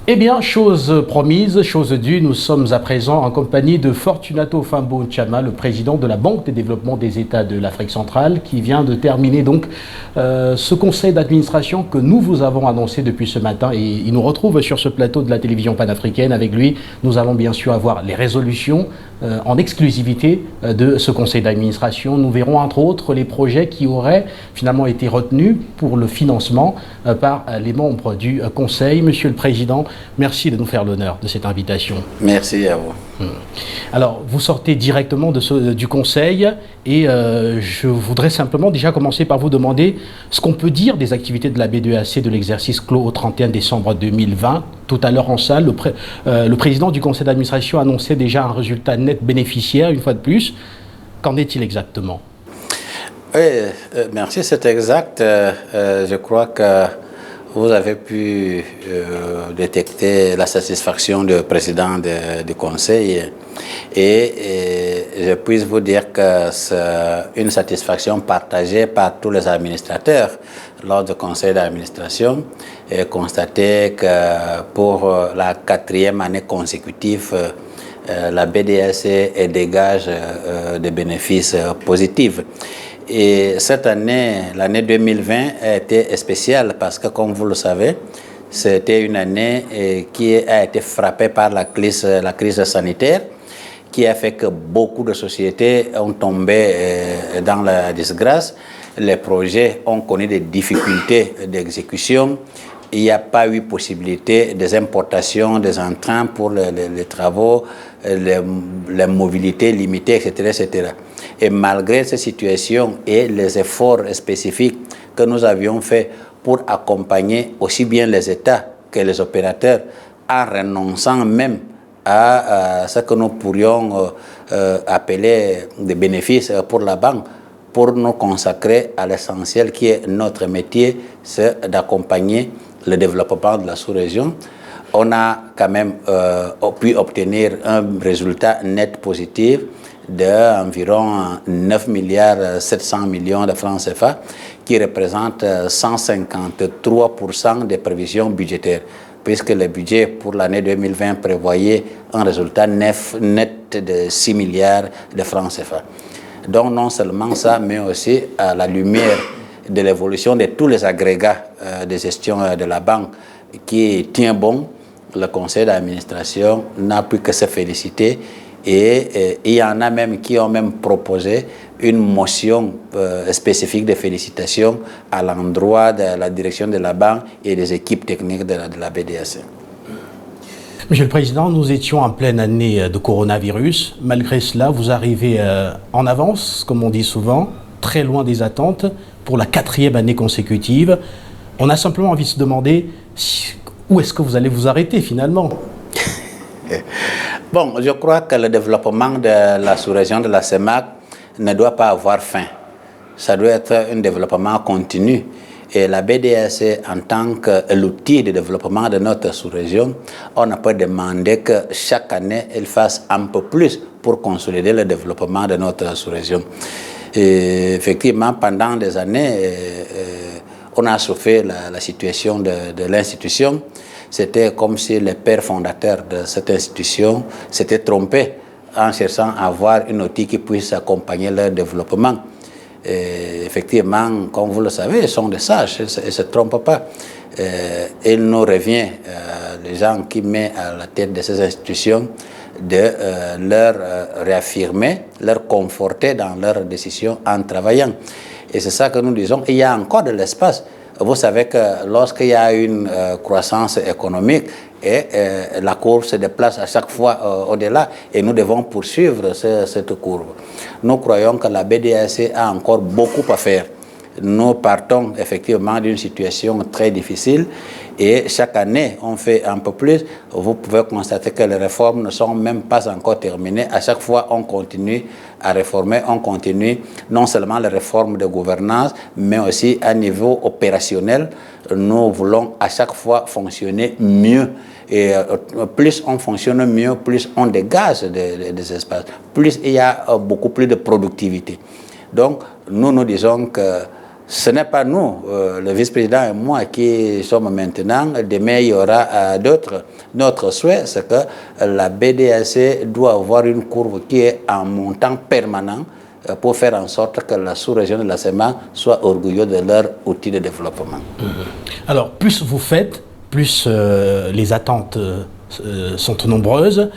Eh bien, chose promise, chose due, nous sommes à présent en compagnie de Fortunato Fambo Nchama, le président de la Banque de développement des États de l'Afrique centrale, qui vient de terminer donc ce conseil d'administration que nous vous avons annoncé depuis ce matin. Et il nous retrouve sur ce plateau de la télévision panafricaine. Avec lui, nous allons bien sûr avoir les résolutions en exclusivité de ce conseil d'administration. Nous verrons entre autres les projets qui auraient finalement été retenus pour le financement par les membres du conseil. Monsieur le Président, merci de nous faire l'honneur de cette invitation. Merci à vous. Alors, vous sortez directement du Conseil et je voudrais simplement déjà commencer par vous demander ce qu'on peut dire des activités de la B2AC de l'exercice clos au 31 décembre 2020. Tout à l'heure en salle, le président du Conseil d'administration annonçait déjà un résultat net bénéficiaire, une fois de plus. Qu'en est-il exactement? Oui, merci, c'est exact. Je crois que vous avez pu détecter la satisfaction du président du Conseil et je puis vous dire que c'est une satisfaction partagée par tous les administrateurs lors du Conseil d'administration et constater que pour la 4e année consécutive, la BDAC dégage des bénéfices positifs. Et cette année, l'année 2020, a été spéciale parce que, comme vous le savez, c'était une année qui a été frappée par la crise sanitaire, qui a fait que beaucoup de sociétés ont tombé dans la disgrâce. Les projets ont connu des difficultés d'exécution. Il n'y a pas eu possibilité des importations, des intrants pour les travaux, les mobilités limitées, etc., etc. Et malgré ces situations et les efforts spécifiques que nous avions faits pour accompagner aussi bien les États que les opérateurs, en renonçant même à ce que nous pourrions appeler des bénéfices pour la banque, pour nous consacrer à l'essentiel qui est notre métier, c'est d'accompagner le développement de la sous-région. On a quand même pu obtenir un résultat net positif d'environ 9 milliards 700 millions de francs CFA, qui représente 153% des prévisions budgétaires, puisque le budget pour l'année 2020 prévoyait un résultat net de 6 milliards de francs CFA. Donc non seulement ça, mais aussi à la lumière de l'évolution de tous les agrégats de gestion de la banque qui tient bon, le conseil d'administration n'a plus que se féliciter et il y en a même qui ont même proposé une motion spécifique de félicitations à l'endroit de la direction de la banque et des équipes techniques de la BDAC. Monsieur le Président, nous étions en pleine année de coronavirus. Malgré cela, vous arrivez en avance, comme on dit souvent, très loin des attentes, pour la 4e année consécutive. On a simplement envie de se demander où est-ce que vous allez vous arrêter finalement? Bon, je crois que le développement de la sous-région de la CEMAC ne doit pas avoir fin. Ça doit être un développement continu. Et la BDAC, en tant que l'outil de développement de notre sous-région, on ne peut demander que chaque année, elle fasse un peu plus pour consolider le développement de notre sous-région. Et effectivement, pendant des années, on a souffert la situation de l'institution. C'était comme si les pères fondateurs de cette institution s'étaient trompés en cherchant à avoir un outil qui puisse accompagner leur développement. Et effectivement, comme vous le savez, ils sont des sages, ils ne se trompent pas. Il nous revient, les gens qui mettent à la tête de ces institutions, de leur réaffirmer, leur conforter dans leurs décisions en travaillant. Et c'est ça que nous disons. Il y a encore de l'espace. Vous savez que lorsqu'il y a une croissance économique, la courbe se déplace à chaque fois au-delà et nous devons poursuivre cette courbe. Nous croyons que la BDAC a encore beaucoup à faire. Nous partons effectivement d'une situation très difficile et chaque année on fait un peu plus. Vous pouvez constater que les réformes ne sont même pas encore terminées. À chaque fois on continue à réformer, on continue non seulement les réformes de gouvernance, mais aussi à niveau opérationnel. Nous voulons à chaque fois fonctionner mieux. Et plus on fonctionne mieux, plus on dégage des espaces, plus il y a beaucoup plus de productivité. Donc nous disons que Ce n'est pas nous, le vice-président et moi, qui sommes maintenant. Demain, il y aura d'autres. Notre souhait, c'est que la BDAC doit avoir une courbe qui est en montant permanent pour faire en sorte que la sous-région de la SEMA soit orgueilleuse de leur outil de développement. Alors, plus vous faites, plus les attentes sont nombreuses.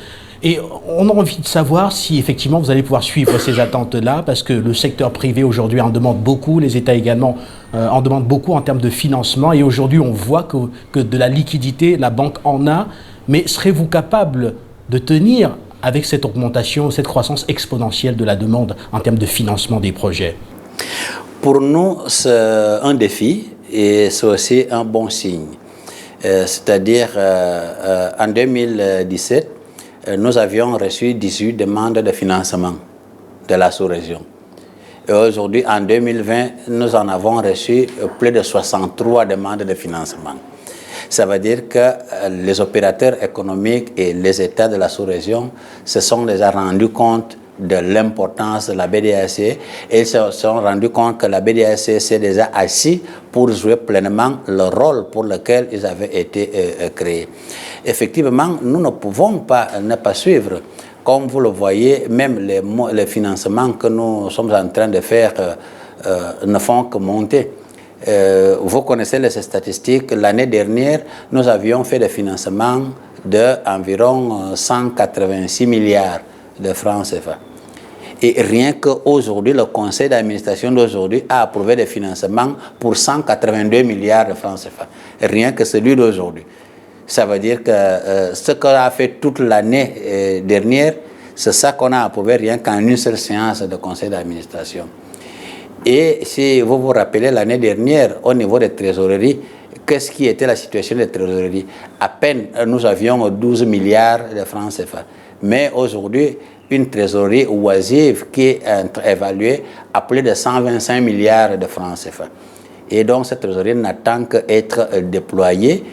Et on a envie de savoir si effectivement vous allez pouvoir suivre ces attentes-là, parce que le secteur privé aujourd'hui en demande beaucoup, les États également en demandent beaucoup en termes de financement. Et aujourd'hui, on voit que de la liquidité, la banque en a. Mais serez-vous capable de tenir avec cette augmentation, cette croissance exponentielle de la demande en termes de financement des projets? Pour nous, c'est un défi et c'est aussi un bon signe. C'est-à-dire, en 2017, nous avions reçu 18 demandes de financement de la sous-région. Et aujourd'hui, en 2020, nous en avons reçu plus de 63 demandes de financement. Ça veut dire que les opérateurs économiques et les États de la sous-région se sont déjà rendus compte de l'importance de la BDAC et ils se sont rendus compte que la BDAC s'est déjà assis pour jouer pleinement le rôle pour lequel ils avaient été créés. Effectivement, nous ne pouvons pas ne pas suivre. Comme vous le voyez, même les financements que nous sommes en train de faire ne font que monter. Vous connaissez les statistiques. L'année dernière, nous avions fait des financements d'environ 186 milliards de francs CFA. Et rien qu'aujourd'hui, le conseil d'administration d'aujourd'hui a approuvé des financements pour 182 milliards de francs CFA. Rien que celui d'aujourd'hui. Ça veut dire que ce qu'on a fait toute l'année dernière, c'est ça qu'on a approuvé rien qu'en une seule séance de conseil d'administration. Et si vous vous rappelez, l'année dernière, au niveau des trésoreries, qu'est-ce qui était la situation des trésoreries? À peine, nous avions 12 milliards de francs CFA. Mais aujourd'hui, une trésorerie oisive qui est évaluée à plus de 125 milliards de francs CFA. Et donc, cette trésorerie n'attend qu'être déployée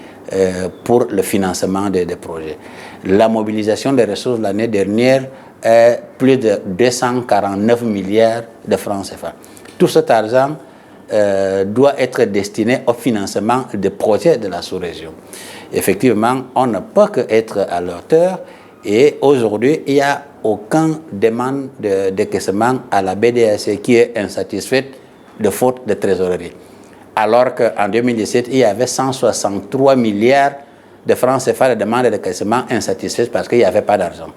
pour le financement des projets. La mobilisation des ressources l'année dernière est plus de 249 milliards de francs CFA. Tout cet argent doit être destiné au financement des projets de la sous-région. Effectivement, on ne peut qu'être à la hauteur et aujourd'hui, il n'y a aucune demande de décaissement à la BDAC qui est insatisfaite de faute de trésorerie. Alors qu'en 2017, il y avait 163 milliards de francs CFA de demande de décaissement insatisfaites parce qu'il n'y avait pas d'argent.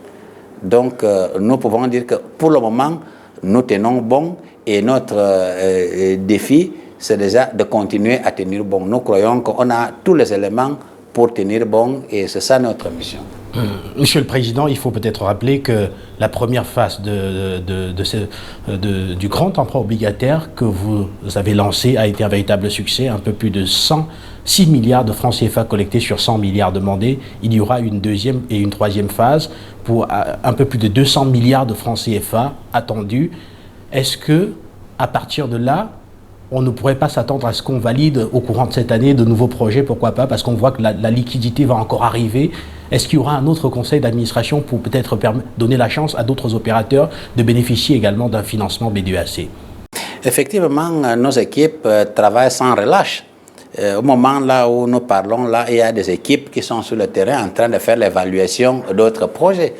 Donc, nous pouvons dire que pour le moment, nous tenons bon et notre défi, c'est déjà de continuer à tenir bon. Nous croyons qu'on a tous les éléments pour tenir bon et c'est ça notre mission. Monsieur le Président, il faut peut-être rappeler que la première phase du grand emprunt obligataire que vous avez lancé a été un véritable succès, un peu plus de 106 milliards de francs CFA collectés sur 100 milliards demandés. Il y aura une deuxième et une troisième phase pour un peu plus de 200 milliards de francs CFA attendus. Est-ce que, à partir de là, on ne pourrait pas s'attendre à ce qu'on valide au courant de cette année de nouveaux projets, pourquoi pas, parce qu'on voit que la liquidité va encore arriver. Est-ce qu'il y aura un autre conseil d'administration pour peut-être donner la chance à d'autres opérateurs de bénéficier également d'un financement BDAC? Effectivement, nos équipes travaillent sans relâche. Au moment là où nous parlons, là, il y a des équipes qui sont sur le terrain en train de faire l'évaluation d'autres projets.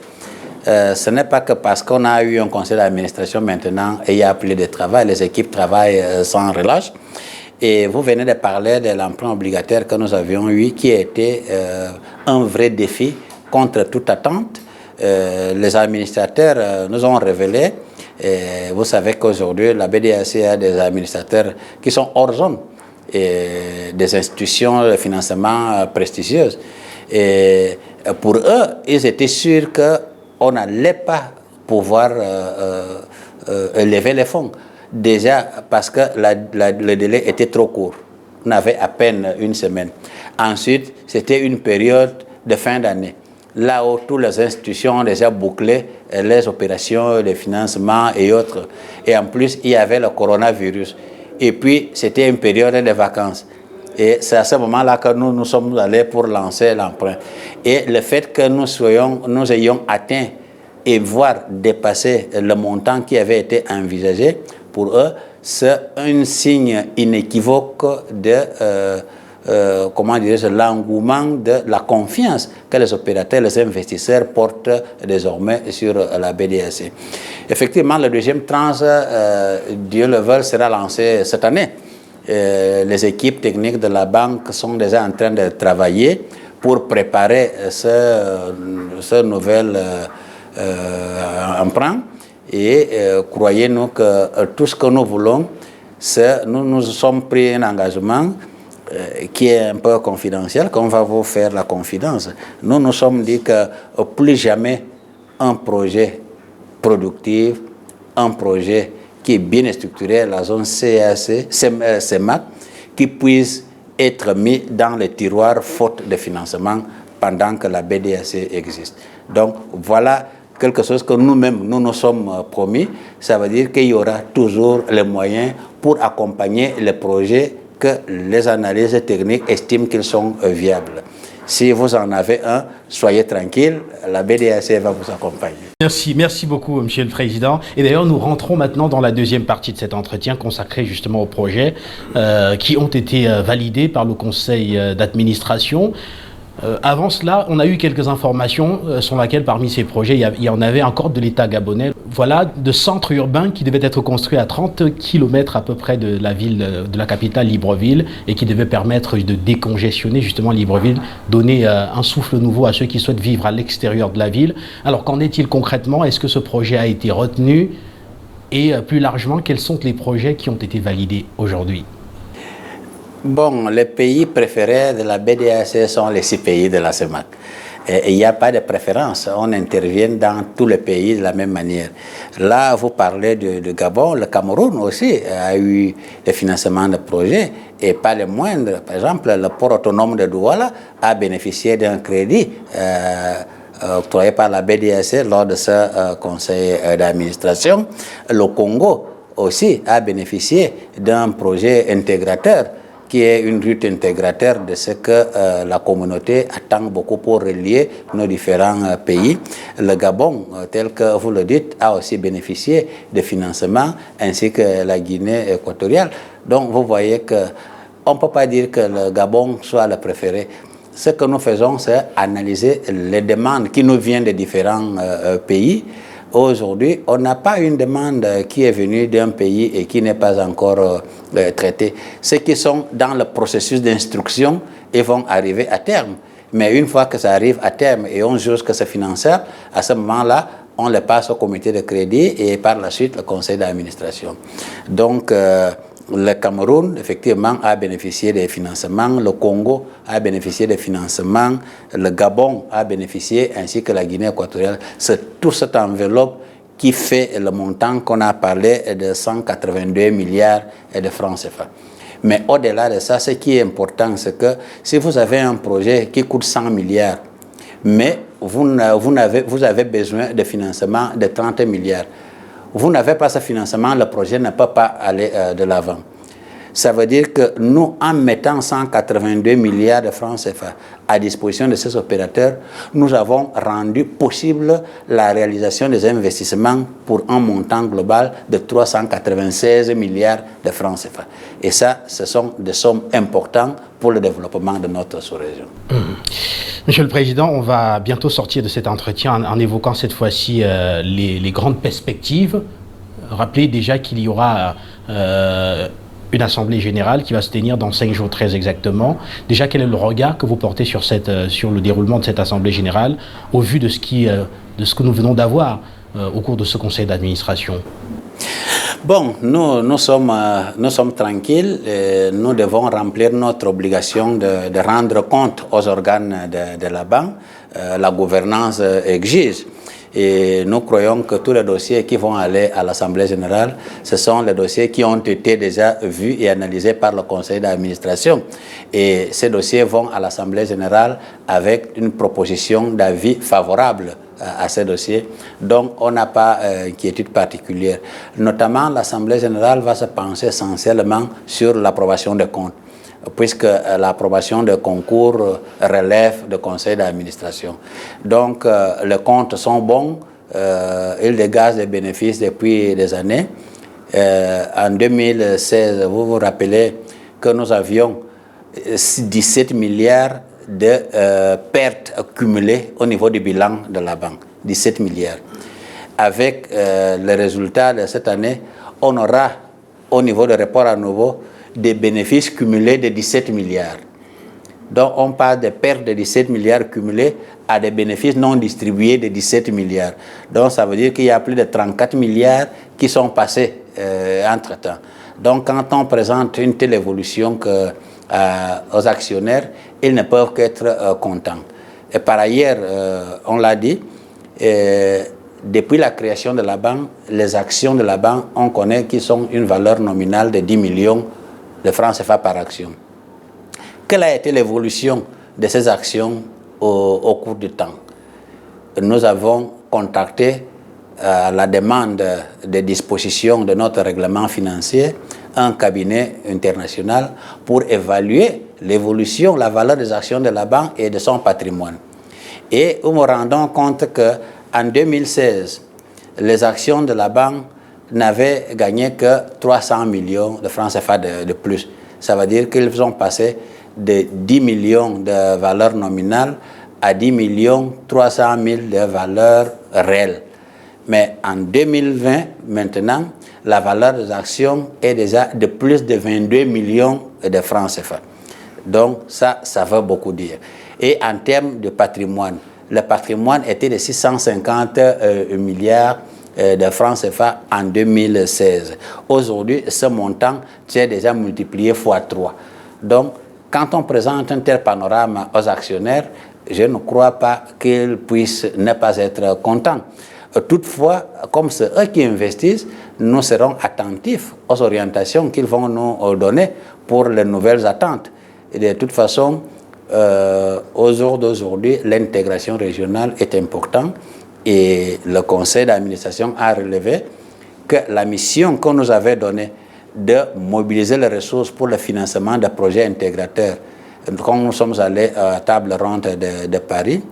Ce n'est pas que parce qu'on a eu un conseil d'administration maintenant et il y a plus de travail, les équipes travaillent sans relâche. Et vous venez de parler de l'emprunt obligataire que nous avions eu, qui a été un vrai défi contre toute attente. Les administrateurs nous ont révélé, vous savez qu'aujourd'hui, la BDAC a des administrateurs qui sont hors zone, et des institutions de financement prestigieuses. Et pour eux, ils étaient sûrs qu'on n'allait pas pouvoir lever les fonds. Déjà parce que le délai était trop court. On avait à peine une semaine. Ensuite, c'était une période de fin d'année. Là où toutes les institutions ont déjà bouclé les opérations de financement et autres. Et en plus, il y avait le coronavirus. Et puis, c'était une période de vacances. Et c'est à ce moment-là que nous sommes allés pour lancer l'emprunt. Et le fait que nous ayons atteint et voire dépasser le montant qui avait été envisagé, pour eux, c'est un signe inéquivoque de comment dirais-je, l'engouement de la confiance que les opérateurs, les investisseurs portent désormais sur la BDAC. Effectivement, le deuxième tranche, Dieu le veuille, sera lancé cette année. Les équipes techniques de la banque sont déjà en train de travailler pour préparer ce nouvel emprunt. Et croyez-nous que tout ce que nous voulons, c'est nous nous sommes pris un engagement qui est un peu confidentiel, qu'on va vous faire la confidence. Nous nous sommes dit que plus jamais un projet productif, un projet qui est bien structuré, la zone CAC, CEMAC, qui puisse être mis dans les tiroirs faute de financement pendant que la BDAC existe. Donc voilà quelque chose que nous-mêmes, nous nous sommes promis. Ça veut dire qu'il y aura toujours les moyens pour accompagner les projets que les analyses techniques estiment qu'ils sont viables. Si vous en avez un, soyez tranquille, la BDAC va vous accompagner. Merci beaucoup, Monsieur le Président. Et d'ailleurs, nous rentrons maintenant dans la deuxième partie de cet entretien consacré justement aux projets qui ont été validés par le Conseil d'administration. Avant cela, on a eu quelques informations sur lesquelles, parmi ces projets, il y en avait encore de l'État gabonais. Voilà, de centres urbains qui devaient être construits à 30 km à peu près de la ville, de la capitale Libreville, et qui devaient permettre de décongestionner justement Libreville, donner un souffle nouveau à ceux qui souhaitent vivre à l'extérieur de la ville. Alors, qu'en est-il concrètement? Est-ce que ce projet a été retenu? Et plus largement, quels sont les projets qui ont été validés aujourd'hui? Bon, les pays préférés de la BDAC sont les 6 pays de la CEMAC. Il n'y a pas de préférence, on intervient dans tous les pays de la même manière. Là, vous parlez de Gabon, le Cameroun aussi a eu des financements de projets, et pas les moindres. Par exemple, le port autonome de Douala a bénéficié d'un crédit octroyé par la BDAC lors de ce conseil d'administration. Le Congo aussi a bénéficié d'un projet intégrateur qui est une route intégrateur de ce que la communauté attend beaucoup pour relier nos différents pays. Le Gabon, tel que vous le dites, a aussi bénéficié de financements, ainsi que la Guinée équatoriale. Donc vous voyez qu'on ne peut pas dire que le Gabon soit le préféré. Ce que nous faisons, c'est analyser les demandes qui nous viennent de différents pays. Aujourd'hui, on n'a pas une demande qui est venue d'un pays et qui n'est pas encore traitée. Ceux qui sont dans le processus d'instruction, ils vont arriver à terme. Mais une fois que ça arrive à terme et on juge que c'est financier, à ce moment-là, on le passe au comité de crédit et par la suite le conseil d'administration. Donc, le Cameroun, effectivement, a bénéficié des financements. Le Congo a bénéficié des financements. Le Gabon a bénéficié, ainsi que la Guinée équatoriale. C'est toute cette enveloppe qui fait le montant qu'on a parlé de 182 milliards de francs CFA. Mais au-delà de ça, ce qui est important, c'est que si vous avez un projet qui coûte 100 milliards, mais vous avez besoin de financement de 30 milliards, vous n'avez pas ce financement, le projet ne peut pas aller de l'avant. Ça veut dire que nous, en mettant 182 milliards de francs CFA à disposition de ces opérateurs, nous avons rendu possible la réalisation des investissements pour un montant global de 396 milliards de francs CFA. Et ça, ce sont des sommes importantes pour le développement de notre sous-région. Monsieur le Président, on va bientôt sortir de cet entretien en évoquant cette fois-ci les grandes perspectives. Rappelez déjà qu'il y aura une assemblée générale qui va se tenir dans 5 jours très exactement. Déjà, quel est le regard que vous portez sur le déroulement de cette assemblée générale au vu de ce que nous venons d'avoir au cours de ce conseil d'administration? Bon, nous sommes tranquilles. Nous devons remplir notre obligation de rendre compte aux organes de la banque. La gouvernance exige. Et nous croyons que tous les dossiers qui vont aller à l'Assemblée générale, ce sont les dossiers qui ont été déjà vus et analysés par le conseil d'administration. Et ces dossiers vont à l'Assemblée générale avec une proposition d'avis favorable à ces dossiers. Donc, on n'a pas d'inquiétude particulière. Notamment, l'Assemblée générale va se pencher essentiellement sur l'approbation des comptes, puisque l'approbation de concours relève du conseil d'administration. Donc, les comptes sont bons, ils dégagent des bénéfices depuis des années. En 2016, vous vous rappelez que nous avions 17 milliards de pertes accumulées au niveau du bilan de la banque. 17 milliards. Avec les résultats de cette année, on aura au niveau de rapport à nouveau des bénéfices cumulés de 17 milliards. Donc on passe des pertes de 17 milliards cumulés à des bénéfices non distribués de 17 milliards. Donc ça veut dire qu'il y a plus de 34 milliards qui sont passés entre-temps. Donc quand on présente une telle évolution aux actionnaires, ils ne peuvent qu'être contents. Et par ailleurs, on l'a dit, depuis la création de la banque, les actions de la banque, on connaît qu'ils sont une valeur nominale de 10 millions de francs CFA par action. Quelle a été l'évolution de ces actions au cours du temps? Nous avons contacté à la demande des dispositions de notre règlement financier un cabinet international pour évaluer l'évolution, la valeur des actions de la banque et de son patrimoine. Et nous nous rendons compte qu'en 2016, les actions de la banque n'avaient gagné que 300 millions de francs CFA de plus. Ça veut dire qu'ils ont passé de 10 millions de valeur nominale à 10 millions 300 000 de valeur réelle. Mais en 2020, maintenant, la valeur des actions est déjà de plus de 22 millions de francs CFA. Donc ça veut beaucoup dire. Et en termes de patrimoine, le patrimoine était de 650 milliards de francs CFA en 2016. Aujourd'hui, ce montant s'est déjà multiplié fois 3. Donc, quand on présente un tel panorama aux actionnaires, je ne crois pas qu'ils puissent ne pas être contents. Toutefois, comme c'est eux qui investissent, nous serons attentifs aux orientations qu'ils vont nous donner pour les nouvelles attentes. Et de toute façon, au jour d'aujourd'hui, l'intégration régionale est importante et le conseil d'administration a relevé que la mission qu'on nous avait donnée de mobiliser les ressources pour le financement des projets intégrateurs, quand nous sommes allés à la table ronde de Paris,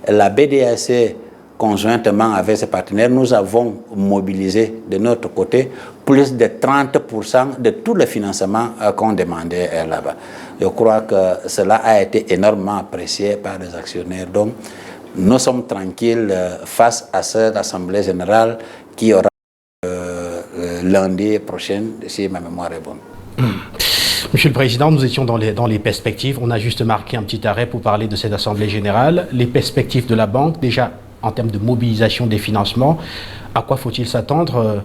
la BDAC, conjointement avec ses partenaires, nous avons mobilisé de notre côté plus de 30% de tout le financement qu'on demandait là-bas. Je crois que cela a été énormément apprécié par les actionnaires. Donc, nous sommes tranquilles face à cette assemblée générale qui aura lundi prochain, si ma mémoire est bonne. Monsieur le Président, nous étions dans les perspectives. On a juste marqué un petit arrêt pour parler de cette assemblée générale. Les perspectives de la banque, déjà en termes de mobilisation des financements, à quoi faut-il s'attendre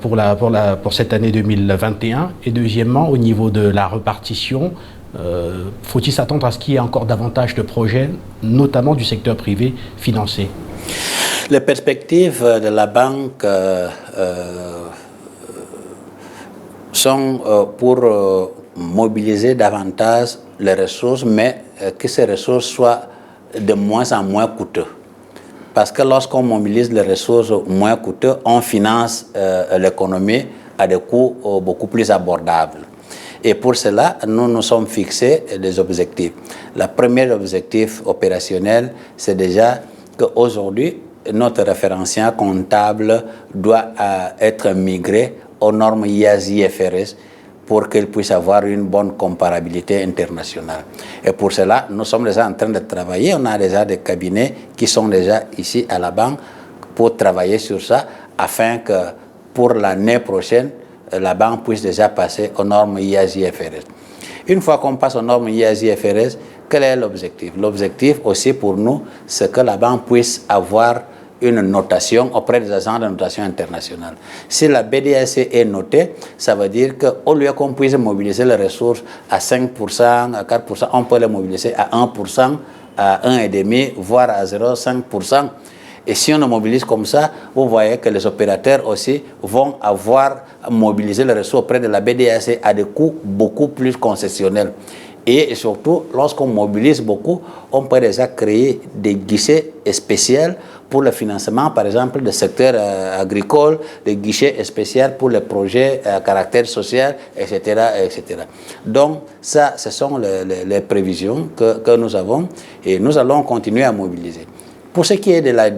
pour cette année 2021? Et deuxièmement, au niveau de la répartition, faut-il s'attendre à ce qu'il y ait encore davantage de projets, notamment du secteur privé, financés? Les perspectives de la banque sont pour mobiliser davantage les ressources, mais que ces ressources soient de moins en moins coûteuses. Parce que lorsqu'on mobilise les ressources moins coûteuses, on finance l'économie à des coûts beaucoup plus abordables. Et pour cela, nous nous sommes fixés des objectifs. Le premier objectif opérationnel, c'est déjà qu'aujourd'hui, notre référentiel comptable doit être migré aux normes IAS-IFRS pour qu'il puisse avoir une bonne comparabilité internationale. Et pour cela, nous sommes déjà en train de travailler. On a déjà des cabinets qui sont déjà ici à la banque pour travailler sur ça, afin que pour l'année prochaine, la banque puisse déjà passer aux normes IAS-IFRS. Une fois qu'on passe aux normes IAS-IFRS, quel est l'objectif? L'objectif aussi pour nous, c'est que la banque puisse avoir une notation auprès des agents de notation internationale. Si la BDAC est notée, ça veut dire qu'au lieu qu'on puisse mobiliser les ressources à 5%, à 4%, on peut les mobiliser à 1%, à 1,5%, voire à 0,5%. Et si on le mobilise comme ça, vous voyez que les opérateurs aussi vont avoir mobilisé les ressources auprès de la BDAC à des coûts beaucoup plus concessionnels. Et surtout, lorsqu'on mobilise beaucoup, on peut déjà créer des guichets spéciaux pour le financement, par exemple, du secteur agricole, des guichets spéciaux pour les projets à caractère social, etc., etc. Donc, ça, ce sont les prévisions que nous avons et nous allons continuer à mobiliser. Pour ce qui est de la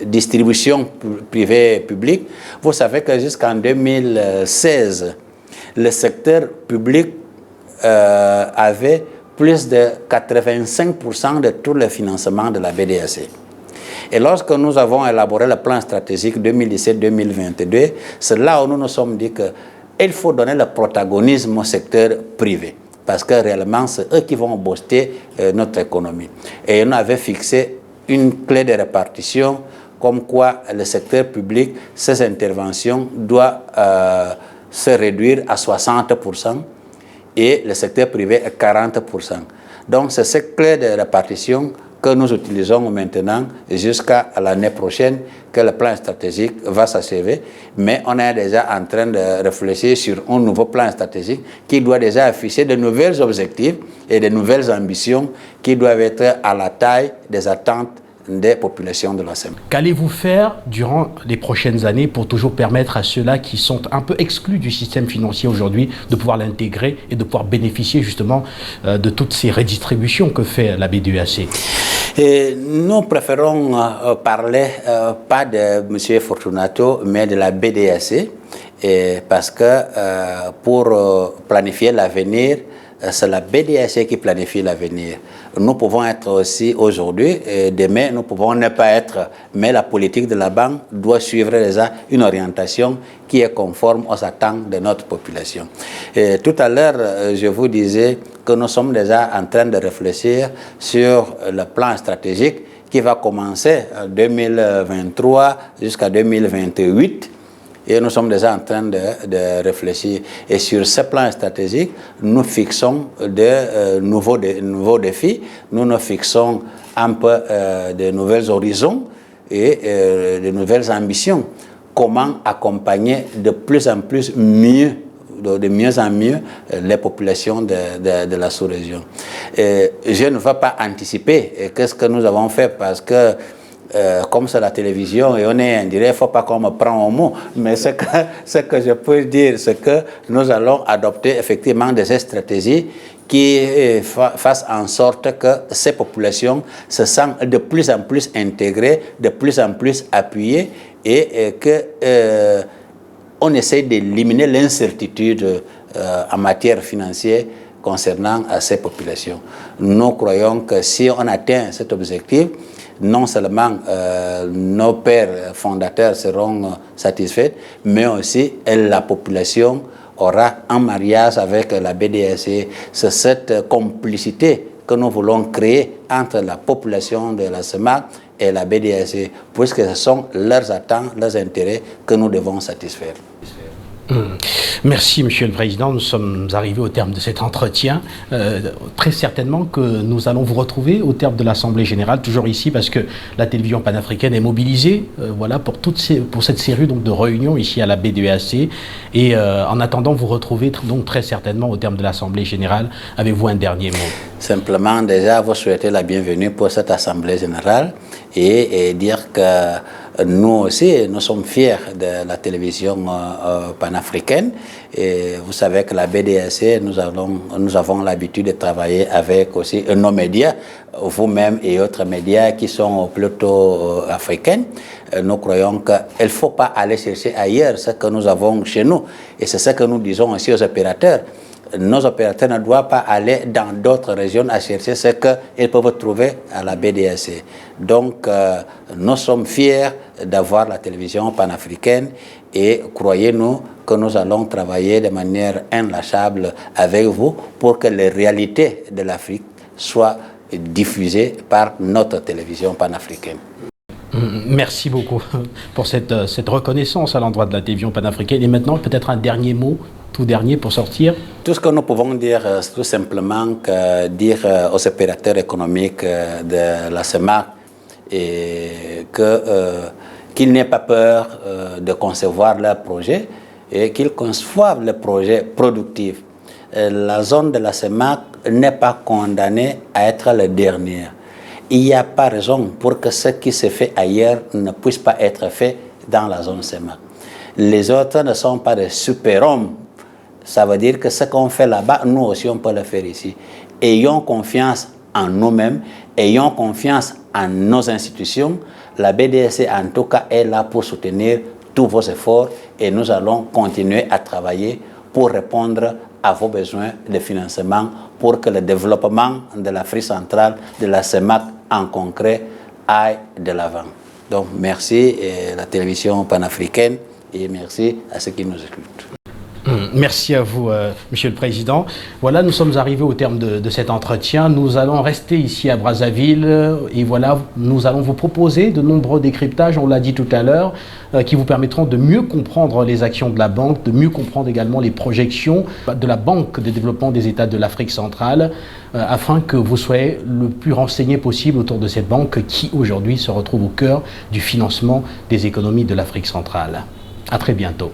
distribution privée-publique, vous savez que jusqu'en 2016, le secteur public avait plus de 85% de tout le financement de la BDAC. Et lorsque nous avons élaboré le plan stratégique 2017-2022, c'est là où nous nous sommes dit qu'il faut donner le protagonisme au secteur privé. Parce que réellement, c'est eux qui vont booster notre économie. Et on avait fixé une clé de répartition comme quoi le secteur public, ses interventions doivent se réduire à 60% et le secteur privé à 40%. Donc c'est cette clé de répartition que nous utilisons maintenant jusqu'à l'année prochaine, que le plan stratégique va s'achever. Mais on est déjà en train de réfléchir sur un nouveau plan stratégique qui doit déjà afficher de nouveaux objectifs et de nouvelles ambitions qui doivent être à la taille des attentes des populations de la SEMA. Qu'allez-vous faire durant les prochaines années pour toujours permettre à ceux-là qui sont un peu exclus du système financier aujourd'hui de pouvoir l'intégrer et de pouvoir bénéficier justement de toutes ces redistributions que fait la BDAC? Et nous préférons parler pas de M. Fortunato, mais de la BDAC, parce que pour planifier l'avenir, c'est la BDAC qui planifie l'avenir. Nous pouvons être aussi aujourd'hui, demain nous pouvons ne pas être, mais la politique de la banque doit suivre déjà une orientation qui est conforme aux attentes de notre population. Et tout à l'heure, je vous disais que nous sommes déjà en train de réfléchir sur le plan stratégique qui va commencer en 2023 jusqu'à 2028. Et nous sommes déjà en train de réfléchir. Et sur ce plan stratégique, nous fixons de nouveaux défis, nous fixons un peu de nouveaux horizons et de nouvelles ambitions. Comment accompagner de plus en plus de mieux en mieux les populations de la sous-région. Je ne vais pas anticiper qu'est-ce que nous avons fait parce que comme c'est la télévision et on est indirect, il ne faut pas qu'on me prenne au mot. Mais ce que je peux dire, c'est que nous allons adopter effectivement des stratégies qui fassent en sorte que ces populations se sentent de plus en plus intégrées, de plus en plus appuyées et que on essaie d'éliminer l'incertitude en matière financière concernant ces populations. Nous croyons que si on atteint cet objectif, non seulement nos pères fondateurs seront satisfaits, mais aussi la population aura un mariage avec la BDAC. C'est cette complicité que nous voulons créer entre la population de la SEMAC et la BDAC, puisque ce sont leurs attentes, leurs intérêts que nous devons satisfaire. Merci, Monsieur le Président. Nous sommes arrivés au terme de cet entretien. Très certainement que nous allons vous retrouver au terme de l'Assemblée Générale, toujours ici, parce que la télévision panafricaine est mobilisée voilà, pour cette série donc, de réunions ici à la BDAC. Et en attendant, vous retrouver donc, très certainement au terme de l'Assemblée Générale. Avez-vous un dernier mot? Simplement, déjà, vous souhaiter la bienvenue pour cette Assemblée Générale et dire que nous aussi, nous sommes fiers de la télévision panafricaine. Et vous savez que la BDAC, nous avons l'habitude de travailler avec aussi nos médias, vous-même et autres médias qui sont plutôt africains. Nous croyons qu'il ne faut pas aller chercher ailleurs ce que nous avons chez nous. Et c'est ce que nous disons aussi aux opérateurs. Nos opérateurs ne doivent pas aller dans d'autres régions à chercher ce qu'ils peuvent trouver à la BDAC. Donc, nous sommes fiers d'avoir la télévision panafricaine et croyez-nous que nous allons travailler de manière inlâchable avec vous pour que les réalités de l'Afrique soient diffusées par notre télévision panafricaine. Merci beaucoup pour cette reconnaissance à l'endroit de la télévision panafricaine. Et maintenant, peut-être un dernier mot, tout dernier pour sortir. Tout ce que nous pouvons dire, c'est tout simplement dire aux opérateurs économiques de la SEMAC qu'ils n'aient pas peur de concevoir leur projet et qu'ils conçoivent le projet productif. La zone de la SEMAC n'est pas condamnée à être la dernière. Il n'y a pas raison pour que ce qui se fait ailleurs ne puisse pas être fait dans la zone SEMAC. Les autres ne sont pas des super-hommes. Ça veut dire que ce qu'on fait là-bas, nous aussi, on peut le faire ici. Ayons confiance en nous-mêmes, ayons confiance en nos institutions. La BDC, en tout cas, est là pour soutenir tous vos efforts et nous allons continuer à travailler pour répondre à vos besoins de financement pour que le développement de l'Afrique centrale, de la CEMAC en concret, aille de l'avant. Donc merci à la télévision panafricaine et merci à ceux qui nous écoutent. Merci à vous, Monsieur le Président. Voilà, nous sommes arrivés au terme de cet entretien. Nous allons rester ici à Brazzaville et voilà, nous allons vous proposer de nombreux décryptages, on l'a dit tout à l'heure, qui vous permettront de mieux comprendre les actions de la Banque, de mieux comprendre également les projections de la Banque de développement des États de l'Afrique centrale, afin que vous soyez le plus renseigné possible autour de cette banque qui, aujourd'hui, se retrouve au cœur du financement des économies de l'Afrique centrale. À très bientôt.